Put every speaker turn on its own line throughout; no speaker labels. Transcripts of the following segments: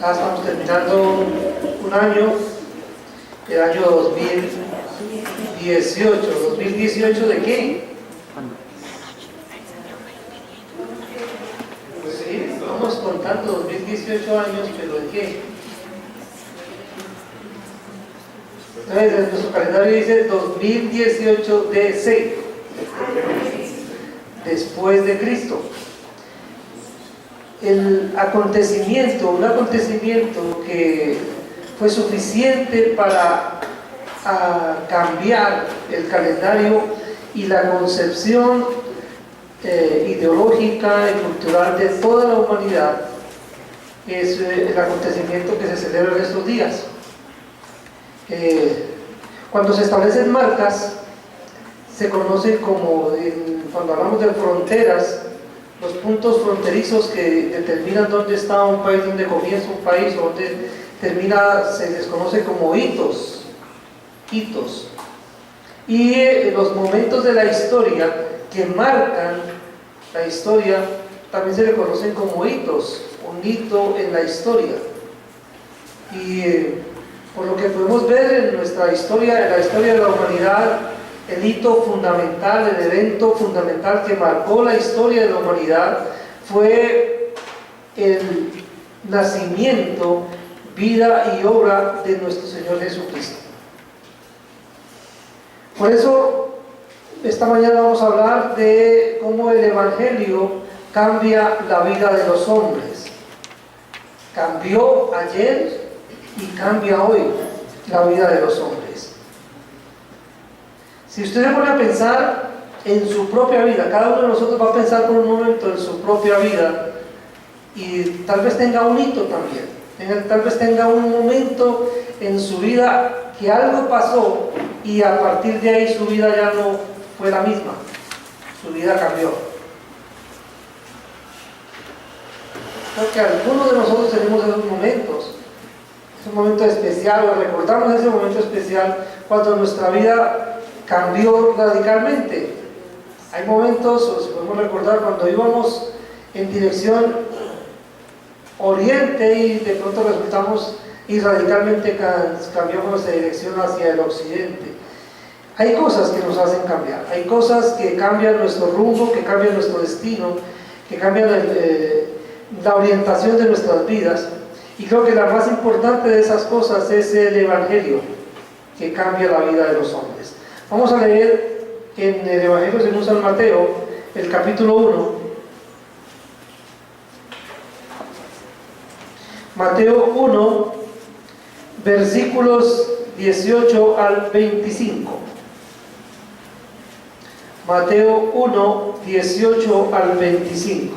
Ya estamos terminando un año, el año 2018. ¿2018 de qué? Pues sí, vamos contando 2018 años, pero ¿de qué? Entonces, nuestro calendario dice 2018 DC, después de Cristo. Un acontecimiento que fue suficiente para cambiar el calendario y la concepción ideológica y cultural de toda la humanidad, es el acontecimiento que se celebra en estos días. Cuando se establecen marcas, se conocen como, cuando hablamos de fronteras, los puntos fronterizos que determinan dónde está un país, dónde comienza un país, dónde termina, se les conoce como hitos. Y los momentos de la historia que marcan la historia también se le conocen como hitos, un hito en la historia. Y por lo que podemos ver en nuestra historia, en la historia de la humanidad, el hito fundamental, el evento fundamental que marcó la historia de la humanidad fue el nacimiento, vida y obra de nuestro Señor Jesucristo. Por eso, esta mañana vamos a hablar de cómo el Evangelio cambia la vida de los hombres. Cambió ayer y cambia hoy la vida de los hombres. Si usted se pone a pensar en su propia vida, cada uno de nosotros va a pensar por un momento en su propia vida y tal vez tenga un hito también, tal vez tenga un momento en su vida que algo pasó y a partir de ahí su vida ya no fue la misma, su vida cambió. Creo que algunos de nosotros tenemos esos momentos, es un momento especial, o recordamos ese momento especial cuando nuestra vida cambió radicalmente. Hay momentos, o si podemos recordar, cuando íbamos en dirección oriente y de pronto resultamos y radicalmente cambiamos de dirección hacia el occidente. Hay cosas que nos hacen cambiar, hay cosas que cambian nuestro rumbo, que cambian nuestro destino, que cambian la orientación de nuestras vidas. Y creo que la más importante de esas cosas es el Evangelio, que cambia la vida de los hombres. Vamos a leer en el Evangelio según San Mateo, el capítulo 1. Mateo 1, versículos 18 al 25. Mateo 1, 18 al 25.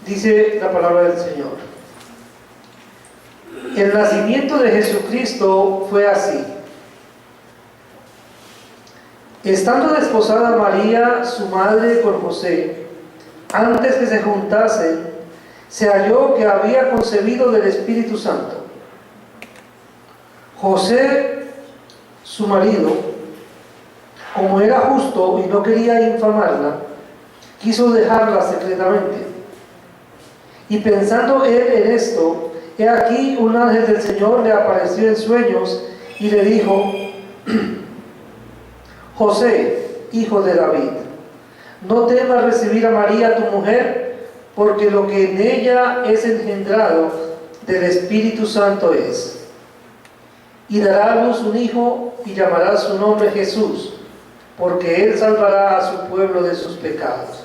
Dice la palabra del Señor. El nacimiento de Jesucristo fue así. Estando desposada María, su madre, con José, antes que se juntasen, se halló que había concebido del Espíritu Santo. José, su marido, como era justo y no quería infamarla, quiso dejarla secretamente. Y pensando él en esto, he aquí un ángel del Señor le apareció en sueños y le dijo: José, hijo de David, no temas recibir a María tu mujer, porque lo que en ella es engendrado del Espíritu Santo es. Y dará a luz un hijo y llamará su nombre Jesús, porque él salvará a su pueblo de sus pecados.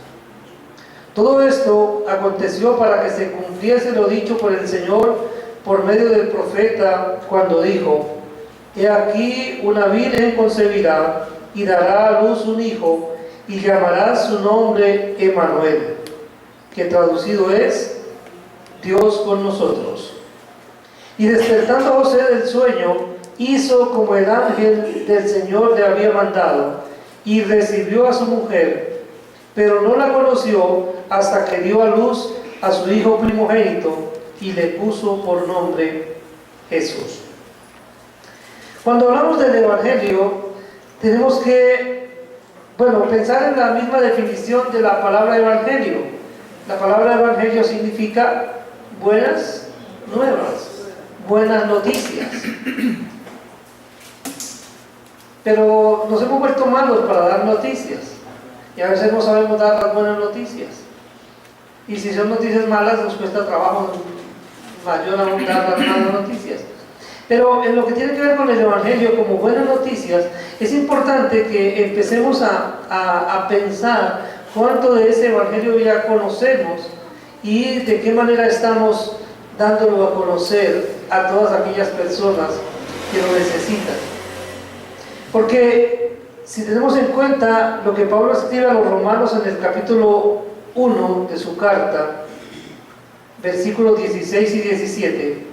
Todo esto aconteció para que se cumpliese lo dicho por el Señor por medio del profeta, cuando dijo: He aquí una virgen concebirá y dará a luz un hijo y llamará su nombre Emmanuel, que traducido es Dios con nosotros. Y despertando a José del sueño, hizo como el ángel del Señor le había mandado y recibió a su mujer, pero no la conoció hasta que dio a luz a su Hijo primogénito y le puso por nombre Jesús. Cuando hablamos del Evangelio, tenemos que, pensar en la misma definición de la palabra Evangelio. La palabra Evangelio significa buenas nuevas, buenas noticias. Pero nos hemos vuelto malos para dar noticias y a veces no sabemos dar las buenas noticias. Y si son noticias malas, nos cuesta trabajo mayor aún dar las malas noticias. Pero en lo que tiene que ver con el Evangelio como buenas noticias, es importante que empecemos a pensar cuánto de ese Evangelio ya conocemos y de qué manera estamos dándolo a conocer a todas aquellas personas que lo necesitan. Porque si tenemos en cuenta lo que Pablo escribe a los romanos en el capítulo 1 de su carta, versículos 16 y 17,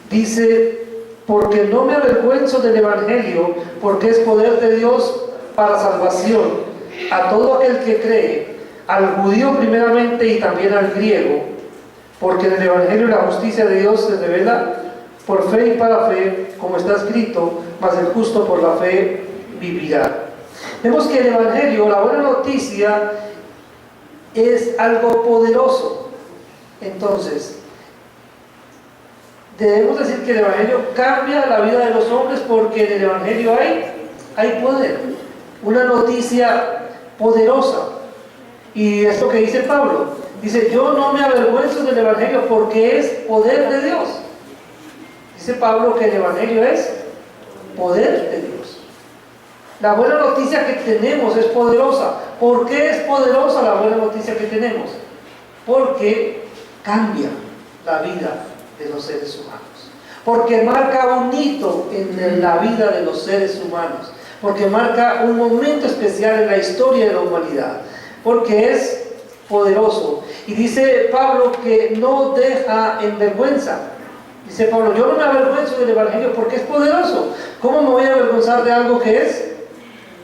dice: porque no me avergüenzo del Evangelio, porque es poder de Dios para salvación a todo aquel que cree, al judío primeramente y también al griego, porque en el Evangelio la justicia de Dios se revela por fe y para fe, como está escrito, mas el justo por la fe vivirá. Vemos que el Evangelio, la buena noticia, es algo poderoso. Entonces, debemos decir que el Evangelio cambia la vida de los hombres, porque en el Evangelio hay poder, una noticia poderosa. Y es lo que dice Pablo. Dice: yo no me avergüenzo del Evangelio porque es poder de Dios. Dice Pablo que el Evangelio es poder de Dios. La buena noticia que tenemos es poderosa. ¿Por qué es poderosa la buena noticia que tenemos? Porque cambia la vida de los seres humanos. Porque marca un hito en la vida de los seres humanos. Porque marca un momento especial en la historia de la humanidad. Porque es poderoso. Y dice Pablo que no deja en vergüenza. Dice Pablo: yo no me avergüenzo del Evangelio porque es poderoso. ¿Cómo me voy a avergonzar de algo que es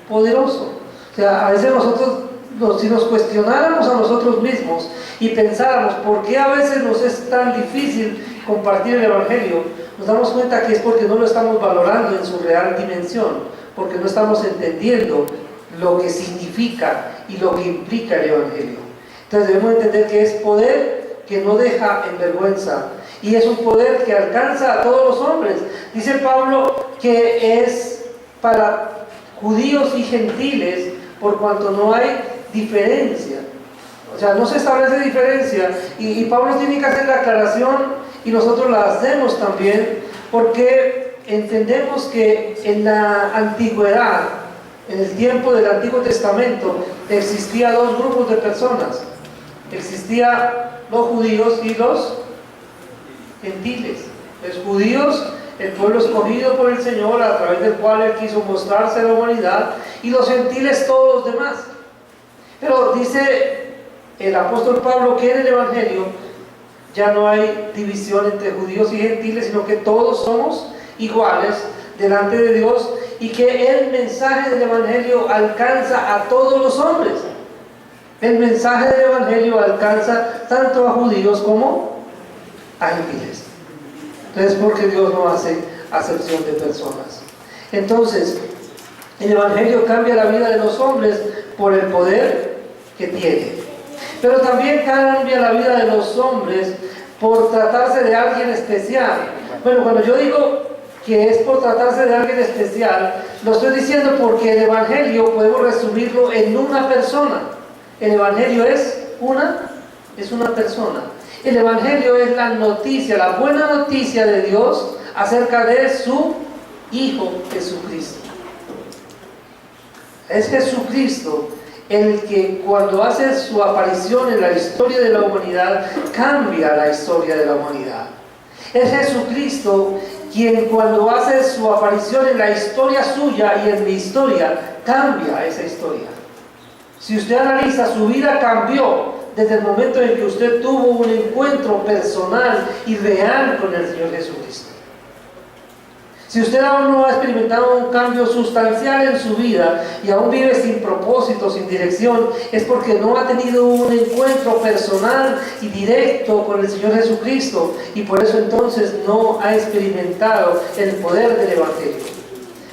poderoso? O sea, a veces nosotros, si nos cuestionáramos a nosotros mismos y pensáramos por qué a veces nos es tan difícil compartir el Evangelio, nos damos cuenta que es porque no lo estamos valorando en su real dimensión, porque no estamos entendiendo lo que significa y lo que implica el Evangelio. Entonces debemos entender que es poder que no deja en vergüenza, y es un poder que alcanza a todos los hombres. Dice Pablo que es para judíos y gentiles, por cuanto no hay diferencia. O sea, no se establece diferencia, y Pablo tiene que hacer la aclaración, y nosotros la hacemos también, porque entendemos que en la antigüedad, en el tiempo del Antiguo Testamento, existía dos grupos de personas. Existían los judíos y los gentiles. Los judíos, el pueblo escogido por el Señor, a través del cual Él quiso mostrarse a la humanidad, y los gentiles, todos los demás. Pero dice el apóstol Pablo que en el Evangelio ya no hay división entre judíos y gentiles, sino que todos somos iguales delante de Dios, y que el mensaje del Evangelio alcanza a todos los hombres. El mensaje del Evangelio alcanza tanto a judíos como a gentiles. Entonces, porque Dios no hace acepción de personas. Entonces, el Evangelio cambia la vida de los hombres por el poder que tiene. Pero también cambia la vida de los hombres por tratarse de alguien especial. Bueno, cuando yo digo que es por tratarse de alguien especial, lo estoy diciendo porque el Evangelio podemos resumirlo en una persona. El Evangelio es una persona. El Evangelio es la noticia, la buena noticia de Dios acerca de su Hijo Jesucristo. Es Jesucristo el que, cuando hace su aparición en la historia de la humanidad, cambia la historia de la humanidad. Es Jesucristo quien, cuando hace su aparición en la historia suya y en mi historia, cambia esa historia. Si usted analiza, su vida cambió desde el momento en que usted tuvo un encuentro personal y real con el Señor Jesucristo. Si usted aún no ha experimentado un cambio sustancial en su vida y aún vive sin propósito, sin dirección, es porque no ha tenido un encuentro personal y directo con el Señor Jesucristo, y por eso entonces no ha experimentado el poder del Evangelio.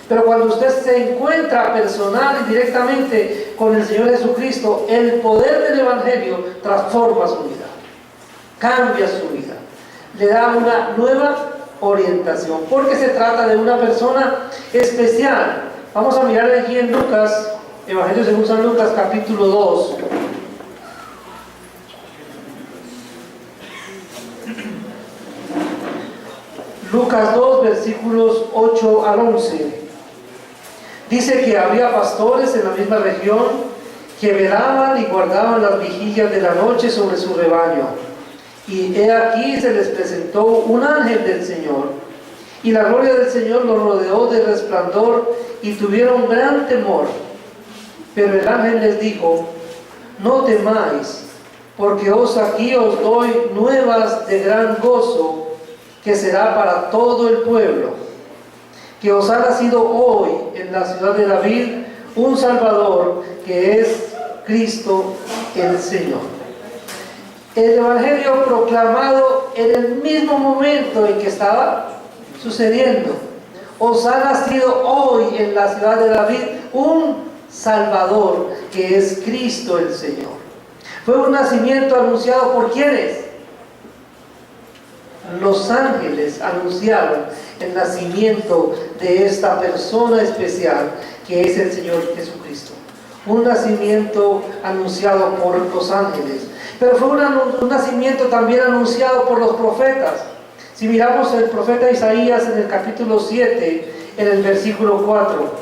Pero cuando usted se encuentra personal y directamente con el Señor Jesucristo, el poder del Evangelio transforma su vida, cambia su vida, le da una nueva orientación, porque se trata de una persona especial. Vamos a mirar aquí en Lucas, Evangelio según San Lucas, capítulo 2. Lucas 2, versículos 8 al 11. Dice que había pastores en la misma región que velaban y guardaban las vigilias de la noche sobre su rebaño. Y he aquí se les presentó un ángel del Señor, y la gloria del Señor los rodeó de resplandor, y tuvieron gran temor. Pero el ángel les dijo: no temáis, porque aquí os doy nuevas de gran gozo, que será para todo el pueblo, que os ha nacido hoy en la ciudad de David un Salvador, que es Cristo el Señor. El Evangelio proclamado en el mismo momento en que estaba sucediendo. Os ha nacido hoy en la ciudad de David un Salvador, que es Cristo el Señor. Fue un nacimiento anunciado por ¿quiénes? Los ángeles anunciaron el nacimiento de esta persona especial, que es el Señor Jesucristo. Un nacimiento anunciado por los ángeles. Pero fue un nacimiento también anunciado por los profetas. Si miramos el profeta Isaías en el capítulo 7, en el versículo 4.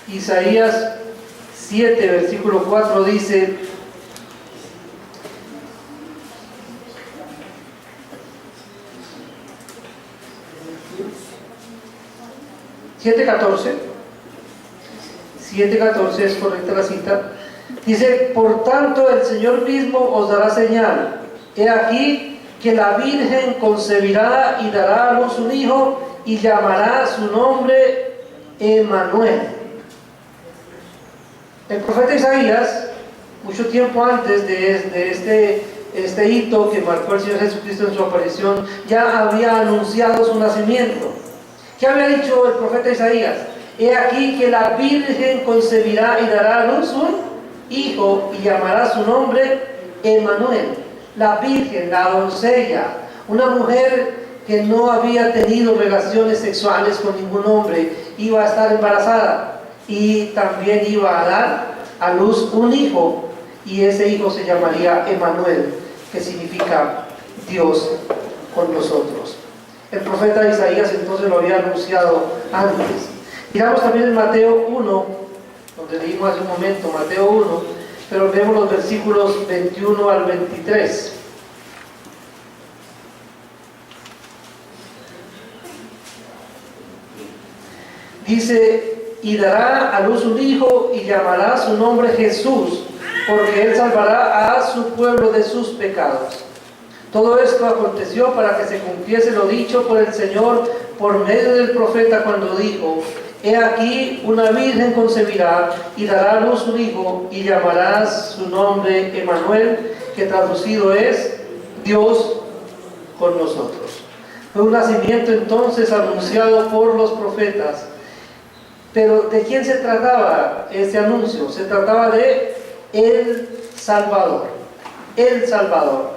Isaías 7, versículo 4 dice: (7:14) es correcta la cita. Dice: por tanto el Señor mismo os dará señal. He aquí que la Virgen concebirá y dará a luz un hijo, y llamará su nombre Emmanuel. El profeta Isaías, mucho tiempo antes de este hito que marcó el Señor Jesucristo en su aparición, ya había anunciado su nacimiento. ¿Qué había dicho el profeta Isaías? He aquí que la Virgen concebirá y dará a luz un hijo, y llamará su nombre Emmanuel. La Virgen, la doncella, una mujer que no había tenido relaciones sexuales con ningún hombre, iba a estar embarazada y también iba a dar a luz un hijo, y ese hijo se llamaría Emmanuel, que significa Dios con nosotros. El profeta Isaías entonces lo había anunciado antes. Miramos también en Mateo 1, donde leímos hace un momento, Mateo 1, pero vemos los versículos 21 al 23. Dice: y dará a luz un hijo, y llamará su nombre Jesús, porque él salvará a su pueblo de sus pecados. Todo esto aconteció para que se cumpliese lo dicho por el Señor por medio del profeta, cuando dijo: he aquí una virgen concebirá y dará a luz un hijo, y llamarás su nombre Emmanuel, que traducido es Dios con nosotros. Fue un nacimiento entonces anunciado por los profetas. Pero ¿de quién se trataba ese anuncio? Se trataba de el Salvador. El Salvador.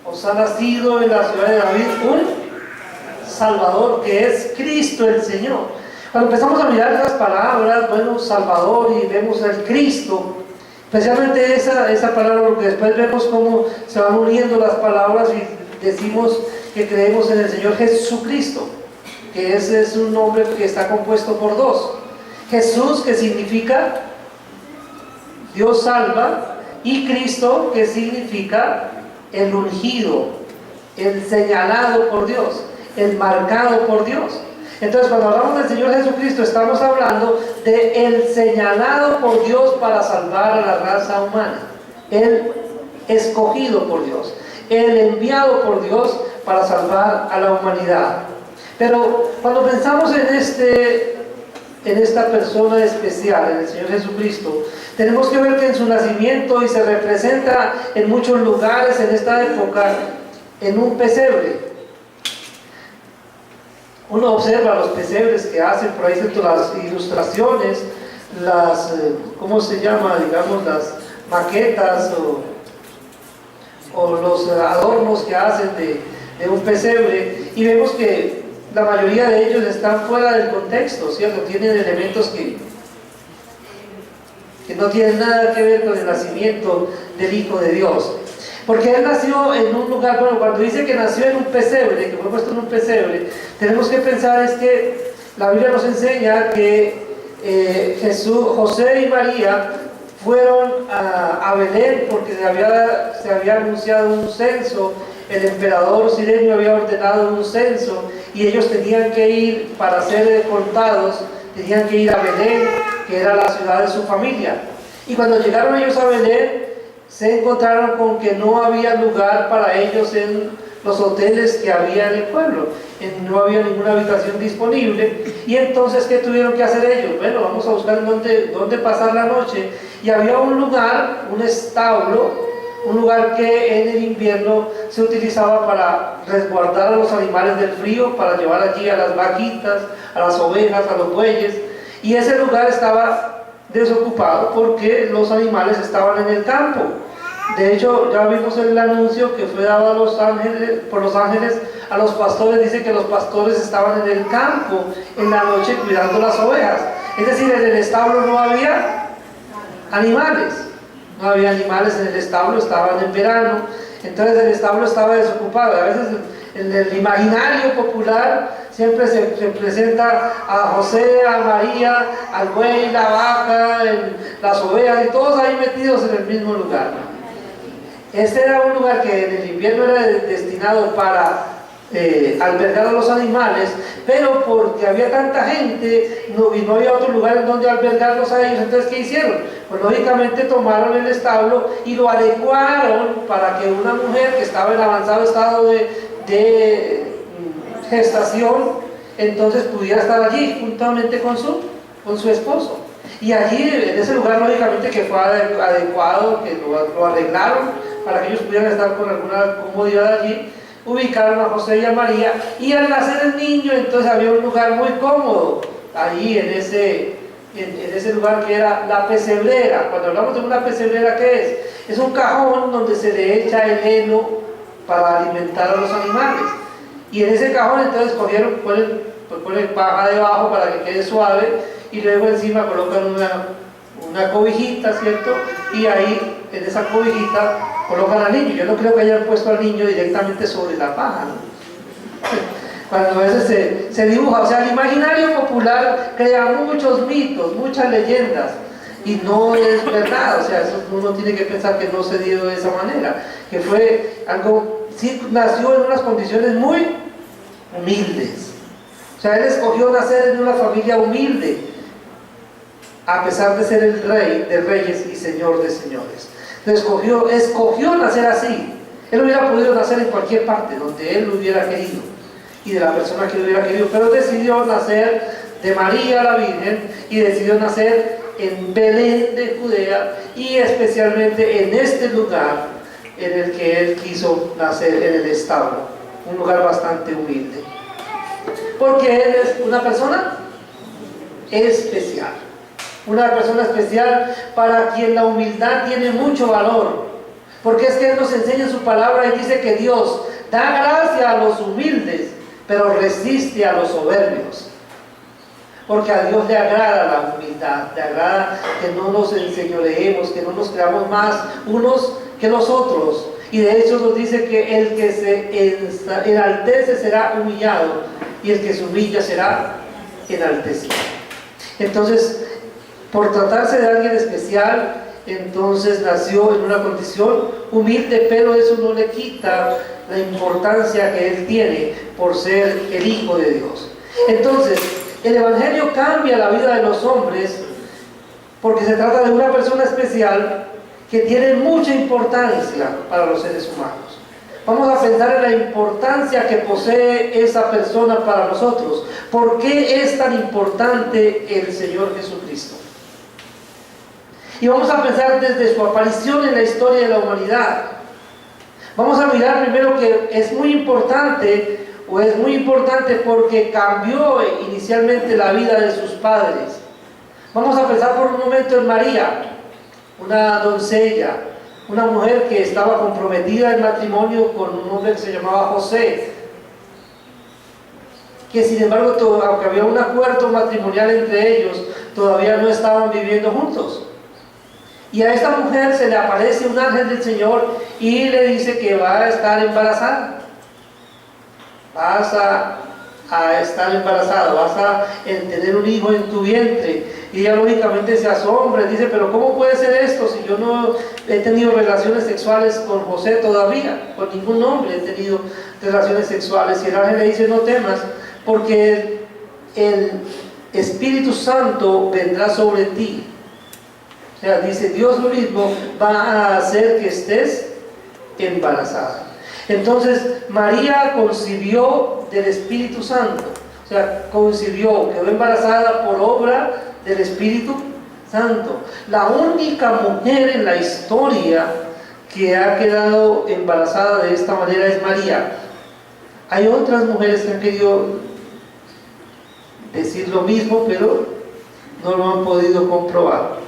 Os ha nacido en la ciudad de David un Salvador, que es Cristo el Señor. Cuando empezamos a mirar las palabras, bueno, Salvador, y vemos el Cristo, especialmente esa palabra, porque después vemos cómo se van uniendo las palabras y decimos que creemos en el Señor Jesucristo, que ese es un nombre que está compuesto por dos. Jesús, que significa Dios salva, y Cristo, que significa el ungido, el señalado por Dios, el marcado por Dios. Entonces, cuando hablamos del Señor Jesucristo, estamos hablando de el señalado por Dios para salvar a la raza humana. el escogido por Dios, el enviado por Dios para salvar a la humanidad. Pero cuando pensamos en esta persona especial, en el Señor Jesucristo, tenemos que ver que en su nacimiento, y se representa en muchos lugares en esta época, en un pesebre. Uno observa los pesebres que hacen por ahí, las ilustraciones, ¿cómo se llama? Digamos, las maquetas o los adornos que hacen de un pesebre, y vemos que la mayoría de ellos están fuera del contexto, ¿cierto? Tienen elementos que no tienen nada que ver con el nacimiento del Hijo de Dios. Porque Él nació en un lugar, bueno, cuando dice que nació en un pesebre, que fue puesto en un pesebre, tenemos que pensar es que la Biblia nos enseña que José y María fueron a Belén porque se había anunciado un censo. El emperador Cirenio había ordenado un censo y ellos tenían que ir, para ser contados, tenían que ir a Belén, que era la ciudad de su familia. Y cuando llegaron ellos a Belén, se encontraron con que no había lugar para ellos en los hoteles que había en el pueblo. No había ninguna habitación disponible. Y entonces, ¿qué tuvieron que hacer ellos? Bueno, vamos a buscar dónde pasar la noche. Y había un lugar, un establo, un lugar que en el invierno se utilizaba para resguardar a los animales del frío, para llevar allí a las vaquitas, a las ovejas, a los bueyes. Y ese lugar estaba desocupado porque los animales estaban en el campo. De hecho, ya vimos el anuncio que fue dado por los ángeles a los pastores. Dice que los pastores estaban en el campo en la noche cuidando las ovejas. Es decir, en el establo no había animales. No había animales en el establo, estaban en verano. Entonces el establo estaba desocupado. A veces en el imaginario popular siempre se presenta a José, a María, al buey, la vaca, las ovejas, y todos ahí metidos en el mismo lugar. Este era un lugar que en el invierno era destinado para albergar a los animales, pero porque había tanta gente y no había otro lugar en donde albergarlos a ellos. Entonces, ¿qué hicieron? Pues lógicamente tomaron el establo y lo adecuaron para que una mujer que estaba en avanzado estado de gestación, entonces pudiera estar allí juntamente con su esposo. Y allí, en ese lugar, lógicamente que fue adecuado, que lo arreglaron para que ellos pudieran estar con alguna comodidad allí. Ubicaron a José y a María, y al nacer el niño, entonces había un lugar muy cómodo allí en ese lugar que era la pesebrera. Cuando hablamos de una pesebrera, ¿qué es? Es un cajón donde se le echa el heno para alimentar a los animales. Y en ese cajón entonces ponen paja debajo para que quede suave, y luego encima colocan una cobijita, ¿cierto? Y ahí, en esa cobijita, colocan al niño. Yo no creo que hayan puesto al niño directamente sobre la paja, ¿no? Cuando a veces se dibuja, o sea, el imaginario popular crea muchos mitos, muchas leyendas, y no es verdad. O sea, eso uno tiene que pensar que no se dio de esa manera, que fue algo, sí, nació en unas condiciones muy humildes. O sea, él escogió nacer en una familia humilde, a pesar de ser el rey de reyes y señor de señores. Escogió nacer así. Él hubiera podido nacer en cualquier parte donde él lo hubiera querido y de la persona que lo hubiera querido, pero decidió nacer de María la Virgen, y decidió nacer en Belén de Judea, y especialmente en este lugar en el que él quiso nacer, en el establo, un lugar bastante humilde, porque él es una persona especial. Una persona especial para quien la humildad tiene mucho valor, porque es que Él nos enseña en su palabra y dice que Dios da gracia a los humildes, pero resiste a los soberbios. Porque a Dios le agrada la humildad, le agrada que no nos enseñoreemos, que no nos creamos más unos que los otros. Y de hecho nos dice que el que se enaltece será humillado, y el que se humilla será enaltecido. Entonces, por tratarse de alguien especial, entonces nació en una condición humilde, pero eso no le quita la importancia que él tiene por ser el Hijo de Dios. Entonces, el Evangelio cambia la vida de los hombres porque se trata de una persona especial que tiene mucha importancia para los seres humanos. Vamos a pensar en la importancia que posee esa persona para nosotros. ¿Por qué es tan importante el Señor Jesucristo? Y vamos a pensar desde su aparición en la historia de la humanidad. Vamos a mirar primero que es muy importante porque cambió inicialmente la vida de sus padres. Vamos a pensar por un momento en María, una doncella, una mujer que estaba comprometida en matrimonio con un hombre que se llamaba José, que sin embargo, aunque había un acuerdo matrimonial entre ellos, todavía no estaban viviendo juntos. Y a esta mujer se le aparece un ángel del Señor y le dice que va a estar embarazada. Vas a estar embarazada, vas a tener un hijo en tu vientre. Y ella lógicamente se asombra y dice, pero ¿cómo puede ser esto si yo no he tenido relaciones sexuales con José todavía? Con ningún hombre he tenido relaciones sexuales. Y el ángel le dice, no temas, porque el Espíritu Santo vendrá sobre ti. O sea, dice, Dios mismo va a hacer que estés embarazada. Entonces, María concibió del Espíritu Santo. O sea, quedó embarazada por obra del Espíritu Santo. La única mujer en la historia que ha quedado embarazada de esta manera es María. Hay otras mujeres que han querido decir lo mismo, pero no lo han podido comprobar.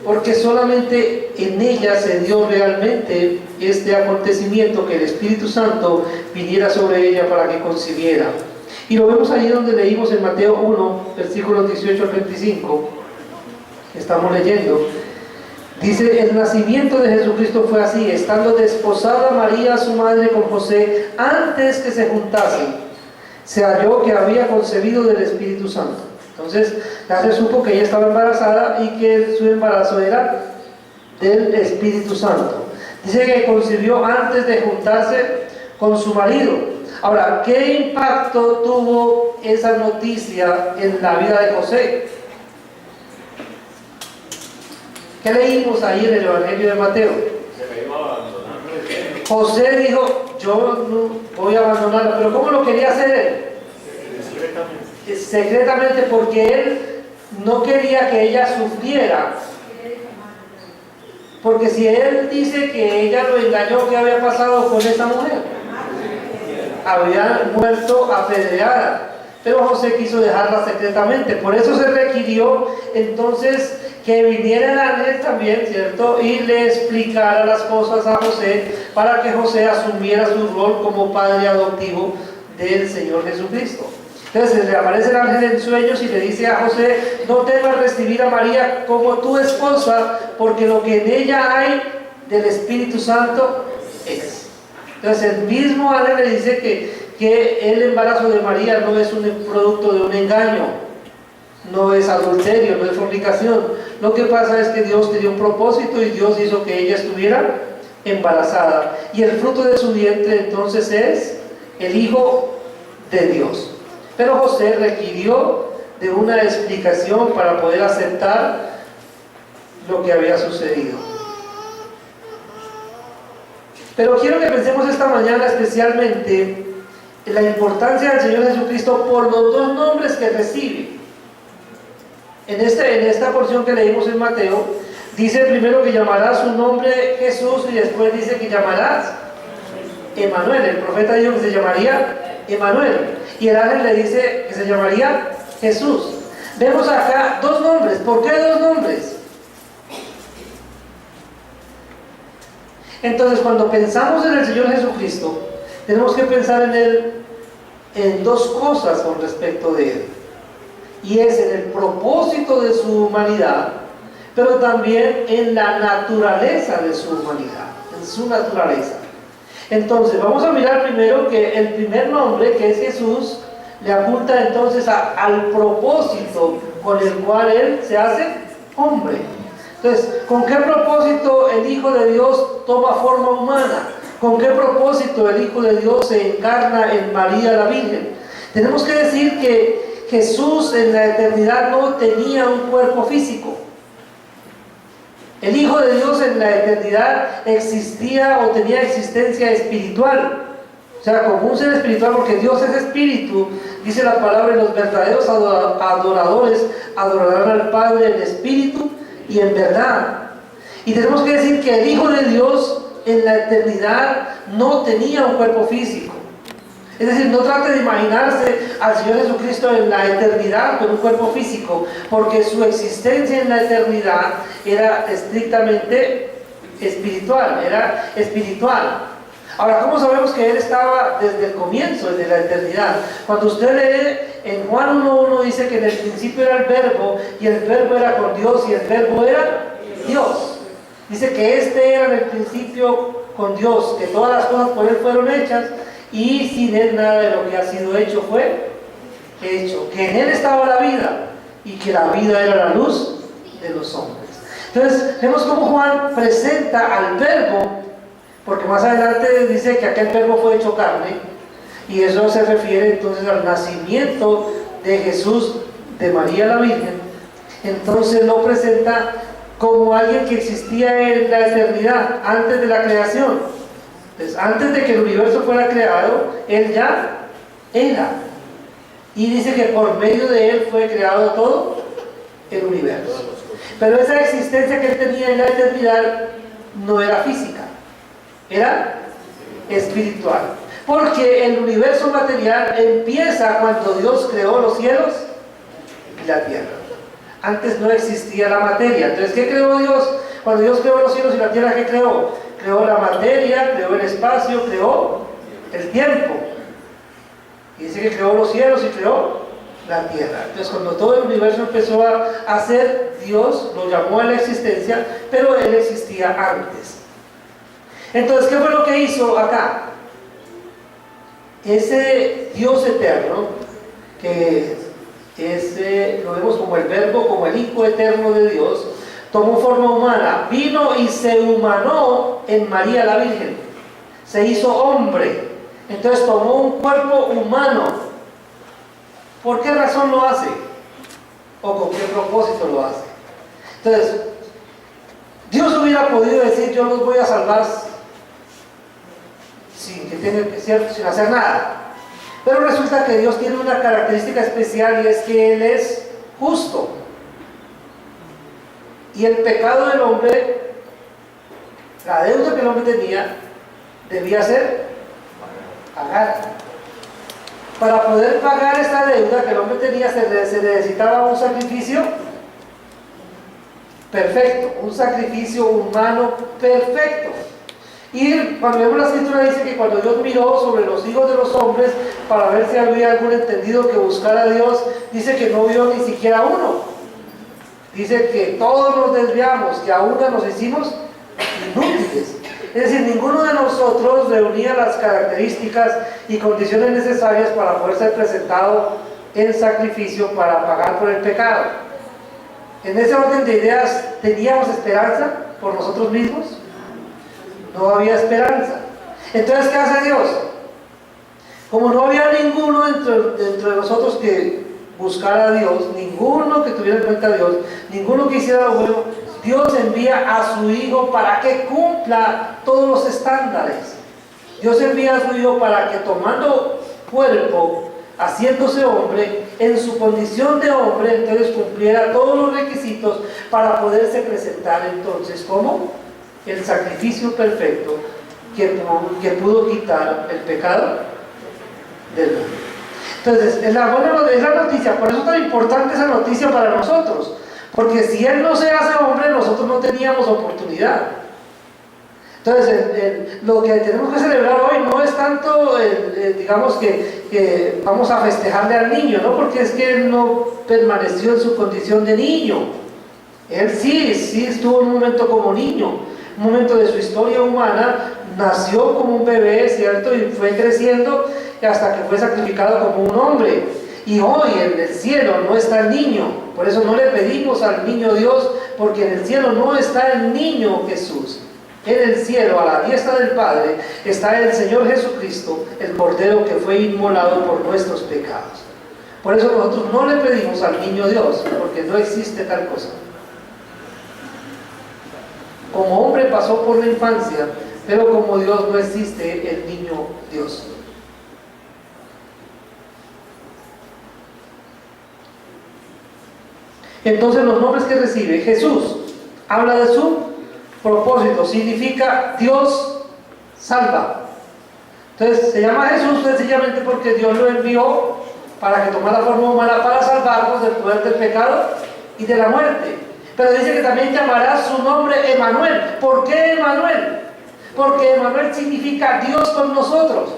Porque solamente en ella se dio realmente este acontecimiento, que el Espíritu Santo viniera sobre ella para que concibiera. Y lo vemos ahí donde leímos en Mateo 1, versículos 18 al 25, estamos leyendo. Dice, el nacimiento de Jesucristo fue así: estando desposada María, su madre, con José, antes que se juntasen, se halló que había concebido del Espíritu Santo. Entonces ya se supo que ella estaba embarazada y que su embarazo era del Espíritu Santo. Dice que concibió antes de juntarse con su marido. Ahora, ¿qué impacto tuvo esa noticia en la vida de José? ¿Qué leímos ahí en el Evangelio de Mateo? José dijo, yo no voy a abandonarla, pero ¿cómo lo quería hacer él? Secretamente, porque él no quería que ella sufriera. Porque si él dice que ella lo engañó, ¿qué había pasado con esa mujer? Había muerto apedreada. Pero José quiso dejarla secretamente. Por eso se requirió entonces que viniera el ángel también, ¿cierto? Y le explicara las cosas a José, para que José asumiera su rol como padre adoptivo del Señor Jesucristo. Entonces le aparece el ángel en sueños y le dice a José, no temas recibir a María como tu esposa, porque lo que en ella hay del Espíritu Santo es. Entonces el mismo ángel le dice que el embarazo de María no es un producto de un engaño, no es adulterio, no es fornicación. Lo que pasa es que Dios tenía un propósito y Dios hizo que ella estuviera embarazada. Y el fruto de su vientre entonces es el Hijo de Dios. Pero José requirió de una explicación para poder aceptar lo que había sucedido. Pero quiero que pensemos esta mañana especialmente en la importancia del Señor Jesucristo por los dos nombres que recibe. En esta porción que leímos en Mateo, dice primero que llamará su nombre Jesús y después dice que llamarás Emanuel. El profeta dijo que se llamaría Emanuel. Y el ángel le dice que se llamaría Jesús. Vemos acá dos nombres. ¿Por qué dos nombres? Entonces, cuando pensamos en el Señor Jesucristo, tenemos que pensar en Él en dos cosas con respecto de Él. Y es en el propósito de su humanidad, pero también en la naturaleza de su humanidad, en su naturaleza. Entonces, vamos a mirar primero que el primer nombre, que es Jesús, le apunta entonces al propósito con el cual Él se hace hombre. Entonces, ¿con qué propósito el Hijo de Dios toma forma humana? ¿Con qué propósito el Hijo de Dios se encarna en María la Virgen? Tenemos que decir que Jesús en la eternidad no tenía un cuerpo físico. El Hijo de Dios en la eternidad existía o tenía existencia espiritual. O sea, como un ser espiritual, porque Dios es espíritu, dice la palabra, y los verdaderos adoradores adorarán al Padre en espíritu y en verdad. Y tenemos que decir que el Hijo de Dios en la eternidad no tenía un cuerpo físico. Es decir, no trate de imaginarse al Señor Jesucristo en la eternidad con un cuerpo físico, porque su existencia en la eternidad era estrictamente espiritual, era espiritual. Ahora, ¿cómo sabemos que Él estaba desde el comienzo, desde la eternidad? Cuando usted lee en Juan 1:1 dice que en el principio era el Verbo, y el Verbo era con Dios, y el Verbo era Dios. Dice que este era en el principio con Dios, que todas las cosas por Él fueron hechas, y sin Él nada de lo que ha sido hecho fue hecho. Que en Él estaba la vida, y que la vida era la luz de los hombres. Entonces, vemos cómo Juan presenta al Verbo, porque más adelante dice que aquel Verbo fue hecho carne, y eso se refiere entonces al nacimiento de Jesús de María la Virgen. Entonces lo presenta como alguien que existía en la eternidad, antes de la creación. Entonces, antes de que el universo fuera creado, Él ya era. Y dice que por medio de Él fue creado todo el universo. Pero esa existencia que Él tenía en la eternidad no era física, era espiritual. Porque el universo material empieza cuando Dios creó los cielos y la tierra. Antes no existía la materia. Entonces, ¿qué creó Dios? Cuando Dios creó los cielos y la tierra, ¿qué creó? Creó la materia, creó el espacio, creó el tiempo. Y dice que creó los cielos y creó la tierra. Entonces, cuando todo el universo empezó a ser, Dios lo llamó a la existencia, pero Él existía antes. Entonces, ¿qué fue lo que hizo acá? Ese Dios eterno, que lo vemos como el Verbo, como el Hijo eterno de Dios, tomó forma humana, vino y se humanó en María la Virgen, se hizo hombre, entonces tomó un cuerpo humano. ¿Por qué razón lo hace? ¿O con qué propósito lo hace? Entonces, Dios hubiera podido decir: yo los voy a salvar sin hacer nada. Pero resulta que Dios tiene una característica especial, y es que Él es justo. Y el pecado del hombre, la deuda que el hombre tenía, debía ser pagada. Para poder pagar esta deuda que el hombre tenía, se necesitaba un sacrificio perfecto, un sacrificio humano perfecto. Y cuando vemos la escritura dice que cuando Dios miró sobre los hijos de los hombres para ver si había algún entendido que buscara a Dios, dice que no vio ni siquiera uno. Dice que todos nos desviamos, que a una nos hicimos inútiles. Es decir, ninguno de nosotros reunía las características y condiciones necesarias para poder ser presentado en sacrificio para pagar por el pecado. En ese orden de ideas, ¿teníamos esperanza por nosotros mismos? No había esperanza. Entonces, ¿qué hace Dios? Como no había ninguno dentro de nosotros que buscara a Dios, ninguno que tuviera en cuenta a Dios, ninguno que hiciera lo bueno, Dios envía a su Hijo para que cumpla todos los estándares. Dios envía a su Hijo para que, tomando cuerpo, haciéndose hombre, en su condición de hombre, entonces cumpliera todos los requisitos para poderse presentar entonces como el sacrificio perfecto que pudo quitar el pecado del mundo. Entonces, es la noticia. Por eso es tan importante esa noticia para nosotros, porque si Él no se hace hombre, nosotros no teníamos oportunidad. Entonces, lo que tenemos que celebrar hoy no es tanto, digamos que vamos a festejarle al niño, ¿no? Porque es que Él no permaneció en su condición de niño. Él sí estuvo en un momento como niño, un momento de su historia humana, nació como un bebé, ¿cierto? Y fue creciendo hasta que fue sacrificado como un hombre. Y hoy en el cielo no está el niño, por eso no le pedimos al niño Dios, porque en el cielo no está el niño Jesús. En el cielo, a la diestra del Padre, está el Señor Jesucristo, el Cordero que fue inmolado por nuestros pecados. Por eso nosotros no le pedimos al niño Dios, porque no existe tal cosa. Como hombre pasó por la infancia, pero como Dios no existe el niño Dios. Entonces los nombres que recibe Jesús habla de su propósito, significa Dios salva. Entonces se llama Jesús sencillamente porque Dios lo envió para que tomara forma humana para salvarnos del poder del pecado y de la muerte. Pero dice que también llamará su nombre Emanuel. ¿Por qué Emanuel? Porque Emanuel significa Dios con nosotros.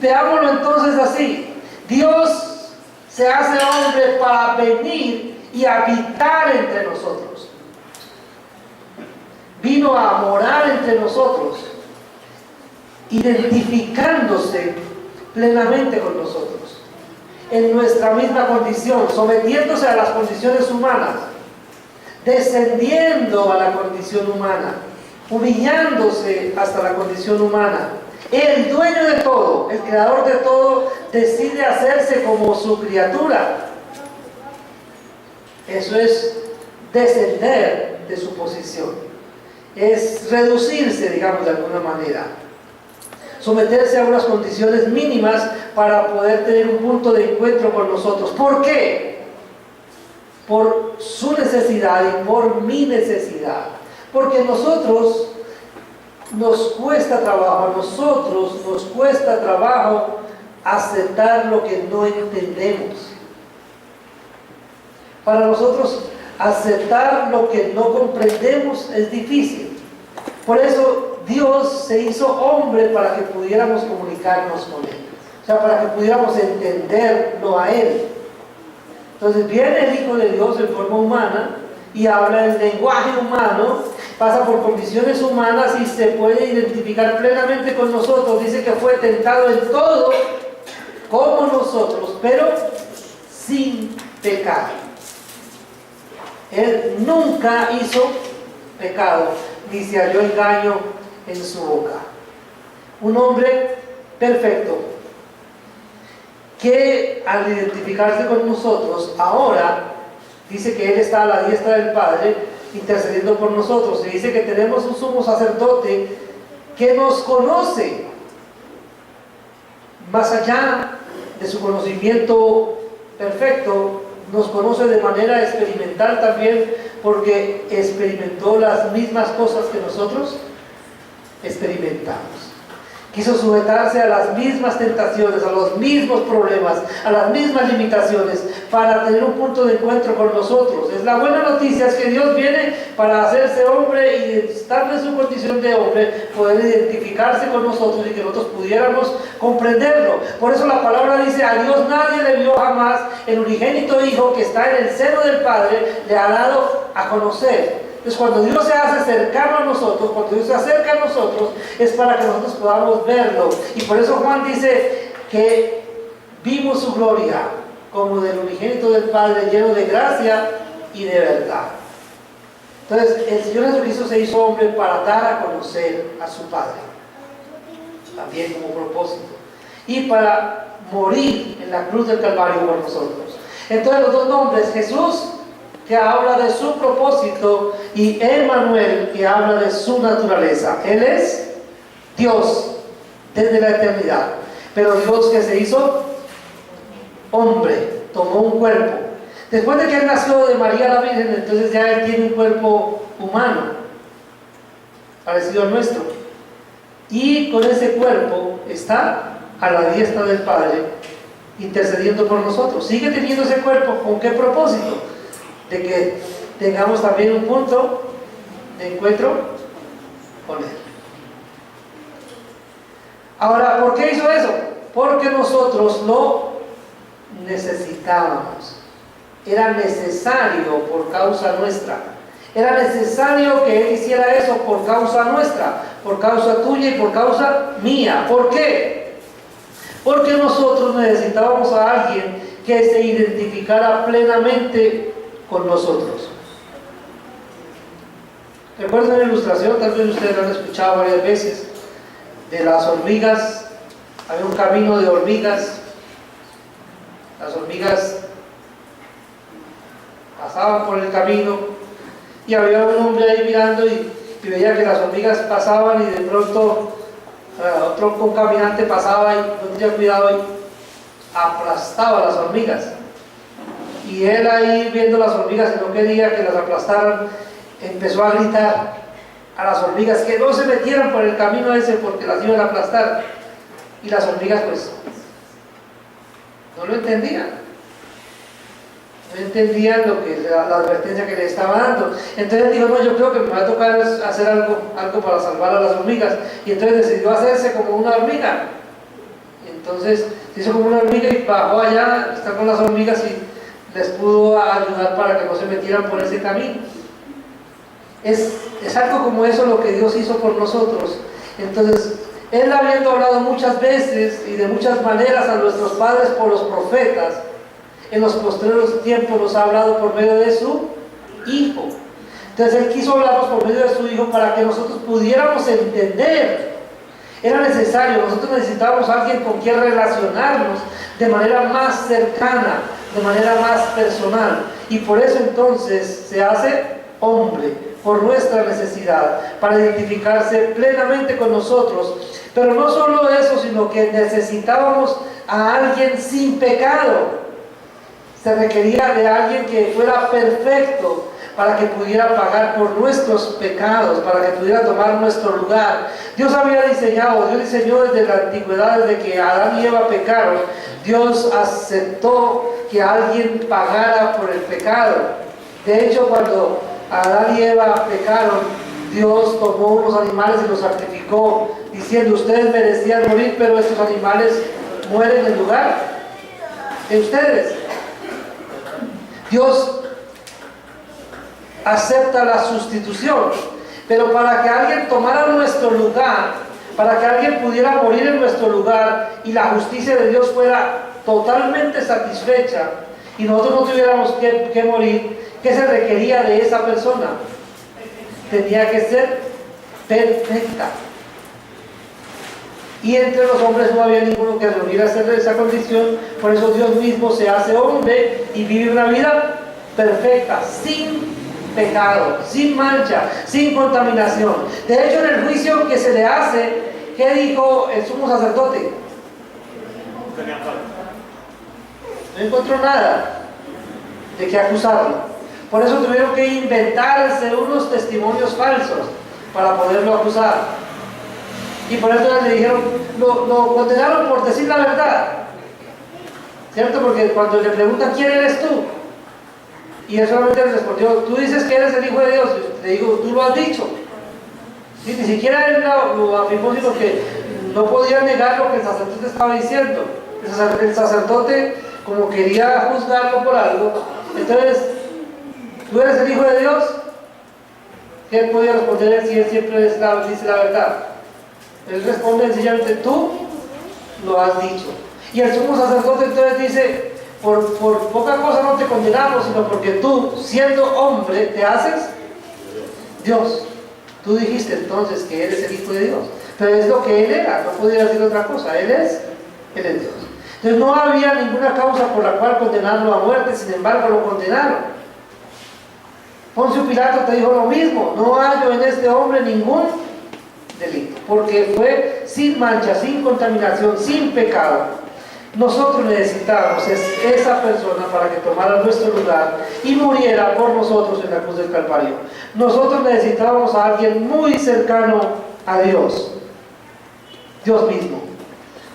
Veámoslo entonces así: Dios se hace hombre para venir y habitar entre nosotros. Vino a morar entre nosotros, identificándose plenamente con nosotros, en nuestra misma condición, sometiéndose a las condiciones humanas, descendiendo a la condición humana, humillándose hasta la condición humana. El dueño de todo, el creador de todo, decide hacerse como su criatura. Eso es descender de su posición, es reducirse, digamos, de alguna manera, someterse a unas condiciones mínimas para poder tener un punto de encuentro con nosotros. ¿Por qué? Por su necesidad y por mi necesidad. Porque a nosotros nos cuesta trabajo aceptar lo que no entendemos. Para nosotros aceptar lo que no comprendemos es difícil. Por eso Dios se hizo hombre para que pudiéramos comunicarnos con Él. O sea, para que pudiéramos entenderlo a Él. Entonces viene el Hijo de Dios en forma humana y habla el lenguaje humano, pasa por condiciones humanas y se puede identificar plenamente con nosotros. Dice que fue tentado en todo como nosotros, pero sin pecado. Él nunca hizo pecado, ni se halló engaño en su boca. Un hombre perfecto, que al identificarse con nosotros, ahora dice que Él está a la diestra del Padre, intercediendo por nosotros. Y dice que tenemos un sumo sacerdote que nos conoce, más allá de su conocimiento perfecto, nos conoce de manera experimental también, porque experimentó las mismas cosas que nosotros experimentamos. Quiso sujetarse a las mismas tentaciones, a los mismos problemas, a las mismas limitaciones, para tener un punto de encuentro con nosotros. La buena noticia es que Dios viene para hacerse hombre y, estando en su condición de hombre, poder identificarse con nosotros y que nosotros pudiéramos comprenderlo. Por eso la palabra dice: a Dios nadie le vio jamás, el unigénito Hijo que está en el seno del Padre le ha dado a conocer. Entonces, cuando Dios se hace cercano a nosotros, cuando Dios se acerca a nosotros, es para que nosotros podamos verlo. Y por eso Juan dice que vimos su gloria como del unigénito del Padre, lleno de gracia y de verdad. Entonces, el Señor Jesucristo se hizo hombre para dar a conocer a su Padre, también como propósito, y para morir en la cruz del Calvario por nosotros. Entonces, los dos nombres, Jesús, que habla de su propósito, y Emanuel, que habla de su naturaleza. Él es Dios desde la eternidad, pero Dios que se hizo hombre, tomó un cuerpo. Después de que Él nació de María la Virgen, entonces ya Él tiene un cuerpo humano, parecido al nuestro. Y con ese cuerpo está a la diestra del Padre, intercediendo por nosotros. Sigue teniendo ese cuerpo, ¿con qué propósito? De que tengamos también un punto de encuentro con Él. Ahora, ¿por qué hizo eso? Porque nosotros lo necesitábamos. Era necesario por causa nuestra. Era necesario que Él hiciera eso por causa nuestra, por causa tuya y por causa mía. ¿Por qué? Porque nosotros necesitábamos a alguien que se identificara plenamente con nosotros. Recuerden la ilustración, tal vez ustedes la han escuchado varias veces, de las hormigas. Había un camino de hormigas Las hormigas pasaban por el camino y había un hombre ahí mirando y veía que las hormigas pasaban y de pronto otro concaminante pasaba y no tenía cuidado y aplastaba las hormigas. Y él ahí viendo las hormigas y no quería que las aplastaran, empezó a gritar a las hormigas que no se metieran por el camino ese porque las iban a aplastar. Y las hormigas pues no lo entendían. No entendían la advertencia que le estaba dando. Entonces dijo, no, yo creo que me va a tocar hacer algo para salvar a las hormigas. Y entonces decidió hacerse como una hormiga. Entonces se hizo como una hormiga y bajó allá, está con las hormigas y les pudo ayudar para que no se metieran por ese camino. Es algo como eso lo que Dios hizo por nosotros. Entonces, Él habiendo hablado muchas veces y de muchas maneras a nuestros padres por los profetas, en los postreros tiempos nos ha hablado por medio de su Hijo. Entonces Él quiso hablarnos por medio de su Hijo para que nosotros pudiéramos entender. Era necesario, nosotros necesitábamos a alguien con quien relacionarnos de manera más cercana, de manera más personal. Y por eso entonces se hace hombre, por nuestra necesidad, para identificarse plenamente con nosotros. Pero no solo eso, sino que necesitábamos a alguien sin pecado. Se requería de alguien que fuera perfecto para que pudiera pagar por nuestros pecados, para que pudiera tomar nuestro lugar. Dios diseñó desde la antigüedad, desde que Adán y Eva pecaron, Dios aceptó que alguien pagara por el pecado. De hecho, cuando Adán y Eva pecaron, Dios tomó unos animales y los sacrificó, diciendo, ustedes merecían morir, pero estos animales mueren en lugar de ustedes. Dios acepta la sustitución, pero para que alguien tomara nuestro lugar, para que alguien pudiera morir en nuestro lugar y la justicia de Dios fuera totalmente satisfecha y nosotros no tuviéramos que morir, ¿qué se requería de esa persona? Tenía que ser perfecta. Y entre los hombres no había ninguno que reuniera esa condición, por eso Dios mismo se hace hombre y vive una vida perfecta, sin pecado, sin mancha, sin contaminación. De hecho, en el juicio que se le hace, ¿qué dijo el sumo sacerdote? No encontró nada de qué acusarlo. Por eso tuvieron que inventarse unos testimonios falsos para poderlo acusar. Y por eso le dijeron, lo condenaron por decir la verdad. ¿Cierto? Porque cuando le preguntan, ¿quién eres tú? Y él solamente le respondió, tú dices que eres el Hijo de Dios. Le digo, tú lo has dicho. Sí, ni siquiera él lo afirmó, sino que no podía negar lo que el sacerdote estaba diciendo. El sacerdote, como quería juzgarlo por algo, entonces, ¿tú eres el Hijo de Dios? ¿Qué él podía responder él si él siempre dice la verdad? Él responde sencillamente, tú lo has dicho. Y el sumo sacerdote entonces dice, por poca cosa no te condenamos, sino porque tú, siendo hombre, te haces Dios. Tú dijiste entonces que eres el Hijo de Dios. Pero es lo que él era, no podía decir otra cosa. Él es Dios. Entonces no había ninguna causa por la cual condenarlo a muerte, sin embargo lo condenaron. Poncio Pilato te dijo lo mismo, no hallo en este hombre ningún delito, porque fue sin mancha, sin contaminación, sin pecado. Nosotros necesitábamos esa persona para que tomara nuestro lugar y muriera por nosotros en la cruz del Calvario. Nosotros necesitábamos a alguien muy cercano a Dios, Dios mismo.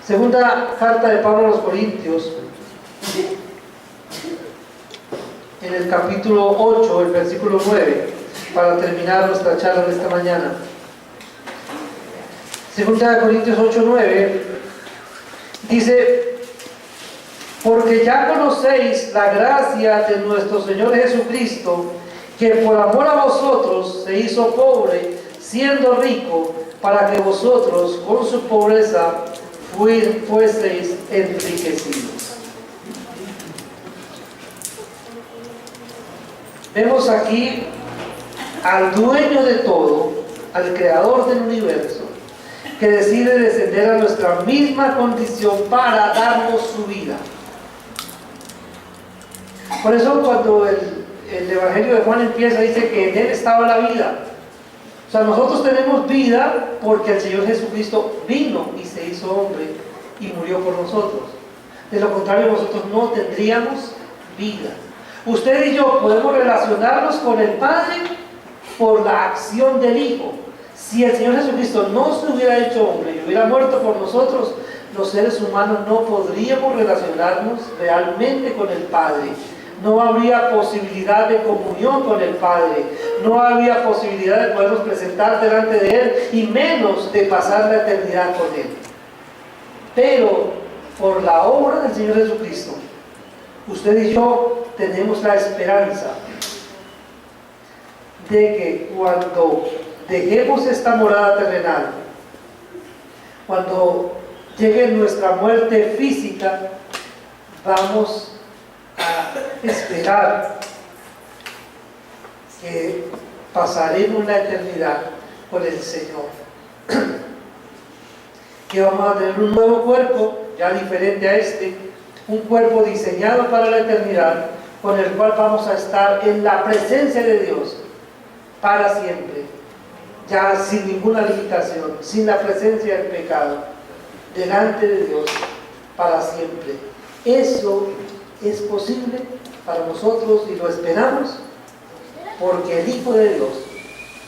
Segunda carta de Pablo a los Corintios, en el capítulo 8, el versículo 9, para terminar nuestra charla de esta mañana. Segunda de Corintios 8, 9, dice, porque ya conocéis la gracia de nuestro Señor Jesucristo, que por amor a vosotros se hizo pobre, siendo rico, para que vosotros con su pobreza fueseis enriquecidos. Vemos aquí al dueño de todo, al creador del universo, que decide descender a nuestra misma condición para darnos su vida. Por eso cuando el Evangelio de Juan empieza, dice que en Él estaba la vida. O sea, nosotros tenemos vida porque el Señor Jesucristo vino y se hizo hombre y murió por nosotros. De lo contrario, nosotros no tendríamos vida. Usted y yo podemos relacionarnos con el Padre por la acción del Hijo. Si el Señor Jesucristo no se hubiera hecho hombre y hubiera muerto por nosotros, los seres humanos no podríamos relacionarnos realmente con el Padre. No habría posibilidad de comunión con el Padre. No había posibilidad de podernos presentar delante de Él y menos de pasar la eternidad con Él. Pero por la obra del Señor Jesucristo, usted y yo tenemos la esperanza de que cuando dejemos esta morada terrenal, cuando llegue nuestra muerte física, vamos a esperar que pasaremos la eternidad con el Señor. Que vamos a tener un nuevo cuerpo, ya diferente a este, un cuerpo diseñado para la eternidad, con el cual vamos a estar en la presencia de Dios para siempre, ya sin ninguna limitación, sin la presencia del pecado, delante de Dios para siempre. Eso es posible para nosotros y lo esperamos porque el Hijo de Dios,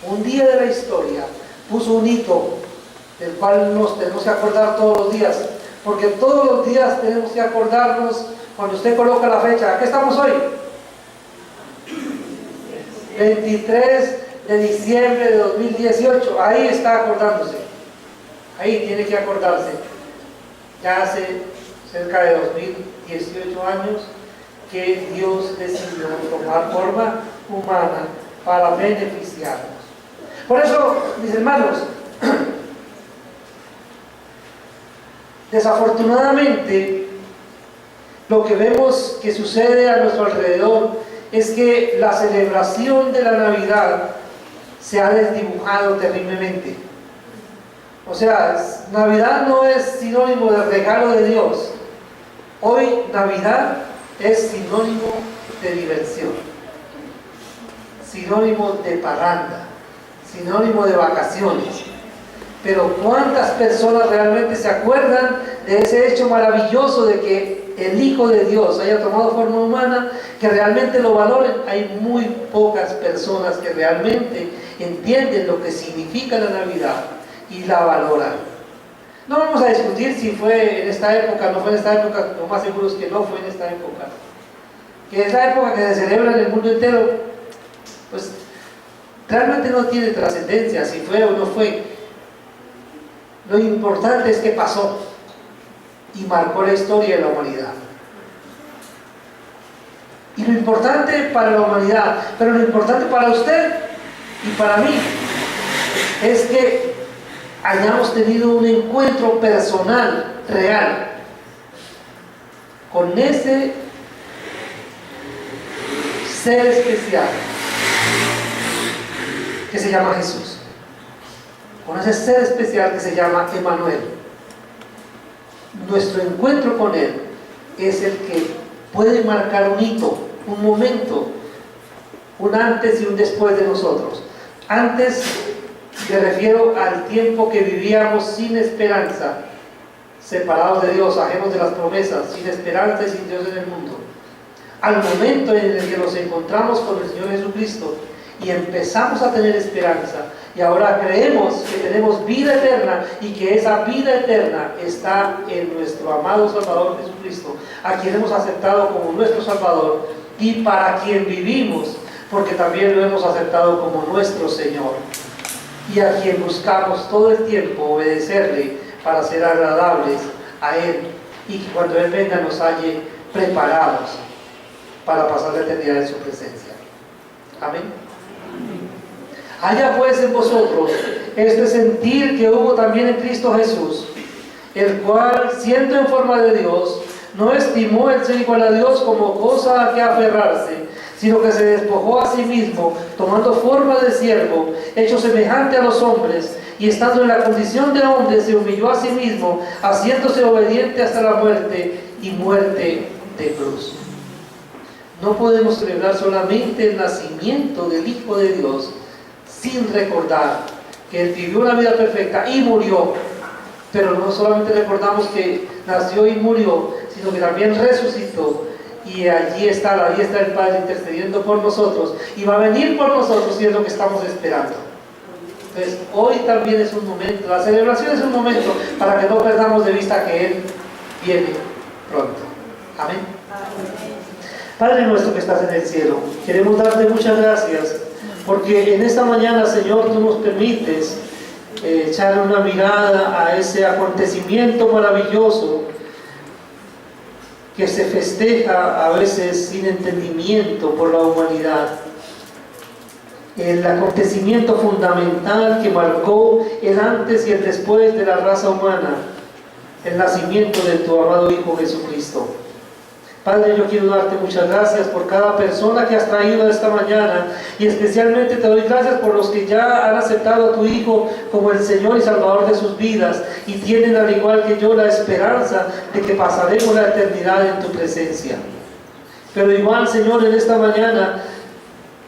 un día de la historia, puso un hito del cual nos tenemos que acordar todos los días, porque todos los días tenemos que acordarnos. Cuando usted coloca la fecha, ¿qué estamos hoy? 23 de diciembre de 2018, ahí está acordándose, ahí tiene que acordarse. Ya hace cerca de 2018 años que Dios decidió tomar forma humana para beneficiarnos. Por eso, mis hermanos, desafortunadamente, lo que vemos que sucede a nuestro alrededor es que la celebración de la Navidad se ha desdibujado terriblemente. O sea, Navidad no es sinónimo de regalo de Dios. Hoy Navidad es sinónimo de diversión, sinónimo de parranda, sinónimo de vacaciones. Pero ¿cuántas personas realmente se acuerdan de ese hecho maravilloso de que el Hijo de Dios haya tomado forma humana, que realmente lo valoren? Hay muy pocas personas que realmente entienden lo que significa la Navidad y la valoran. No vamos a discutir si fue en esta época, no fue en esta época, lo más seguro es que no fue en esta época, que es la época que se celebra en el mundo entero. Pues realmente no tiene trascendencia si fue o no fue. Lo importante es que pasó y marcó la historia de la humanidad. Y lo importante para la humanidad, pero lo importante para usted y para mí, es que hayamos tenido un encuentro personal, real, con ese ser especial que se llama Jesús. Con ese ser especial que se llama Emmanuel. Nuestro encuentro con Él es el que puede marcar un hito, un momento, un antes y un después de nosotros. Antes me refiero al tiempo que vivíamos sin esperanza, separados de Dios, ajenos de las promesas, sin esperanza y sin Dios en el mundo. Al momento en el que nos encontramos con el Señor Jesucristo y empezamos a tener esperanza, y ahora creemos que tenemos vida eterna y que esa vida eterna está en nuestro amado Salvador Jesucristo, a quien hemos aceptado como nuestro Salvador y para quien vivimos, porque también lo hemos aceptado como nuestro Señor, y a quien buscamos todo el tiempo obedecerle para ser agradables a Él, y que cuando Él venga nos halle preparados para pasar la eternidad en su presencia. Amén. Haya pues en vosotros este sentir que hubo también en Cristo Jesús, el cual, siendo en forma de Dios, no estimó el ser igual a Dios como cosa a que aferrarse, sino que se despojó a sí mismo, tomando forma de siervo, hecho semejante a los hombres, y estando en la condición de hombre, se humilló a sí mismo, haciéndose obediente hasta la muerte, y muerte de cruz. No podemos celebrar solamente el nacimiento del Hijo de Dios sin recordar que Él vivió una vida perfecta y murió. Pero no solamente recordamos que nació y murió, sino que también resucitó. Y allí está a la diestra del Padre intercediendo por nosotros. Y va a venir por nosotros, y es lo que estamos esperando. Entonces, hoy también es un momento, la celebración es un momento para que no perdamos de vista que Él viene pronto. Amén. Padre nuestro que estás en el cielo, queremos darte muchas gracias, porque en esta mañana, Señor, tú nos permites echar una mirada a ese acontecimiento maravilloso que se festeja a veces sin entendimiento por la humanidad. El acontecimiento fundamental que marcó el antes y el después de la raza humana, el nacimiento de tu amado Hijo Jesucristo. Padre, yo quiero darte muchas gracias por cada persona que has traído esta mañana, y especialmente te doy gracias por los que ya han aceptado a tu Hijo como el Señor y Salvador de sus vidas y tienen, al igual que yo, la esperanza de que pasaremos la eternidad en tu presencia. Pero igual, Señor, en esta mañana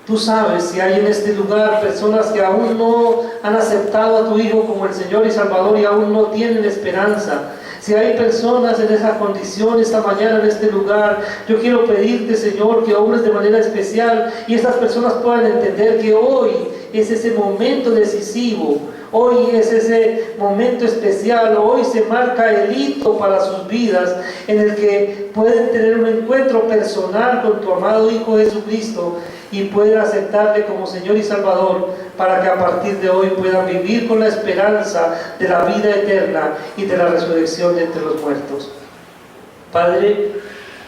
tú sabes si hay en este lugar personas que aún no han aceptado a tu Hijo como el Señor y Salvador y aún no tienen esperanza. Si hay personas en esa condición esta mañana en este lugar, yo quiero pedirte, Señor, que obres de manera especial y estas personas puedan entender que hoy es ese momento decisivo, hoy es ese momento especial, hoy se marca el hito para sus vidas en el que pueden tener un encuentro personal con tu amado Hijo Jesucristo y pueden aceptarle como Señor y Salvador, para que a partir de hoy puedan vivir con la esperanza de la vida eterna y de la resurrección de entre los muertos. Padre,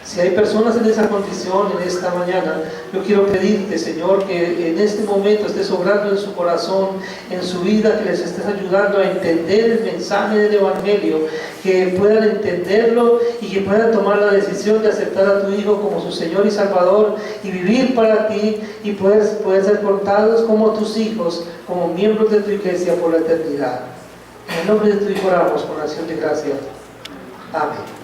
si hay personas en esa condición en esta mañana, yo quiero pedirte, Señor, que en este momento estés obrando en su corazón, en su vida, que les estés ayudando a entender el mensaje del Evangelio, que puedan entenderlo y que puedan tomar la decisión de aceptar a tu Hijo como su Señor y Salvador y vivir para ti y poder ser contados como tus hijos, como miembros de tu iglesia por la eternidad. En el nombre de tu Hijo oramos con acción de gracias. Amén.